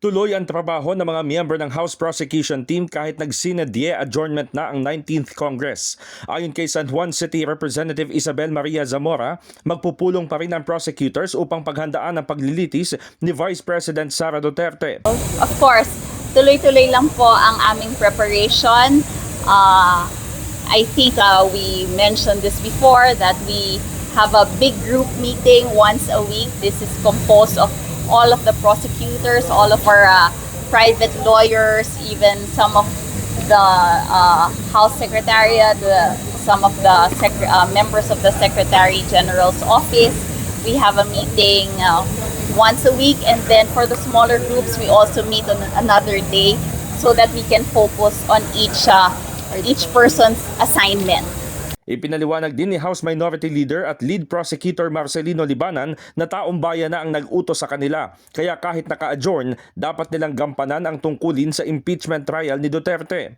Tuloy ang trabaho ng mga miyembro ng House Prosecution Team kahit nag-sinadye adjournment na ang 19th Congress. Ayon kay San Juan City Representative Isabel Maria Zamora, magpupulong pa rin ang prosecutors upang paghandaan ang paglilitis ni Vice President Sara Duterte. Of course, tuloy-tuloy lang po ang aming preparation. I think we mentioned this before that we have a big group meeting once a week. This is composed of all of the prosecutors, all of our private lawyers, even some of the House Secretariat, some of the members of the Secretary General's office. We have a meeting once a week, and then for the smaller groups, we also meet on another day so that we can focus on each person's assignment. Ipinaliwanag din ni House Minority Leader at Lead Prosecutor Marcelino Libanan na taong bayan na ang nag-utos sa kanila. Kaya kahit naka-adjourn, dapat nilang gampanan ang tungkulin sa impeachment trial ni Duterte.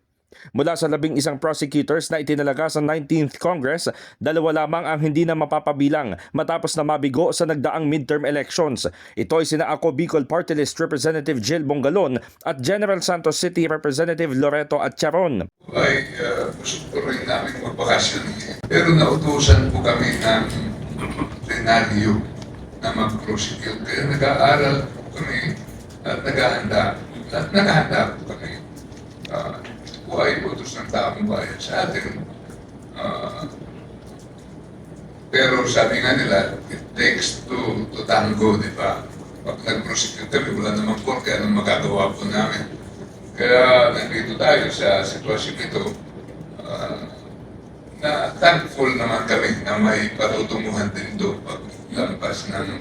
Mula sa 11 prosecutors na itinalaga sa 19th Congress, 2 lamang ang hindi na mapapabilang matapos na mabigo sa nagdaang midterm elections. Ito ay sina Ako Bicol Party List Representative Jill Bongalon at General Santos City Representative Loreto Atcharon. Gusto ko rin namin magbakasyon. Pero nautusan po kami ng plenaryo na mag-prosecute. Kaya nag-aaral kami at naghahanda po kami. Buhay utos ng taong bayan sa atin. Pero sabi nga nila, it takes to tango, di ba? Pag nag-prosecute kami, wala namang porke, anong magagawa po namin. Kaya nandito tayo sa sitwasyon ito na thankful naman kami na may patutunguhan din ito pag lampas ng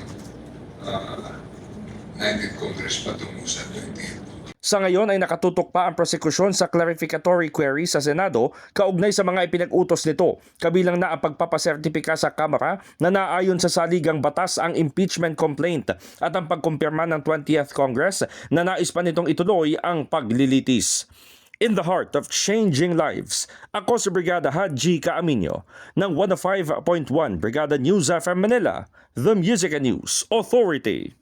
19th Congress patungo sa 20th. Sa ngayon ay nakatutok pa ang prosekusyon sa clarificatory query sa Senado kaugnay sa mga ipinag-utos nito, kabilang na ang pagpapasertipika sa Kamara na naayon sa saligang batas ang impeachment complaint at ang pagkumpirma ng 20th Congress na nais pa nitong ituloy ang paglilitis. In the heart of changing lives, ako si Brigada Haji Caaminio ng 105.1 Brigada News FM Manila, The Music and News Authority.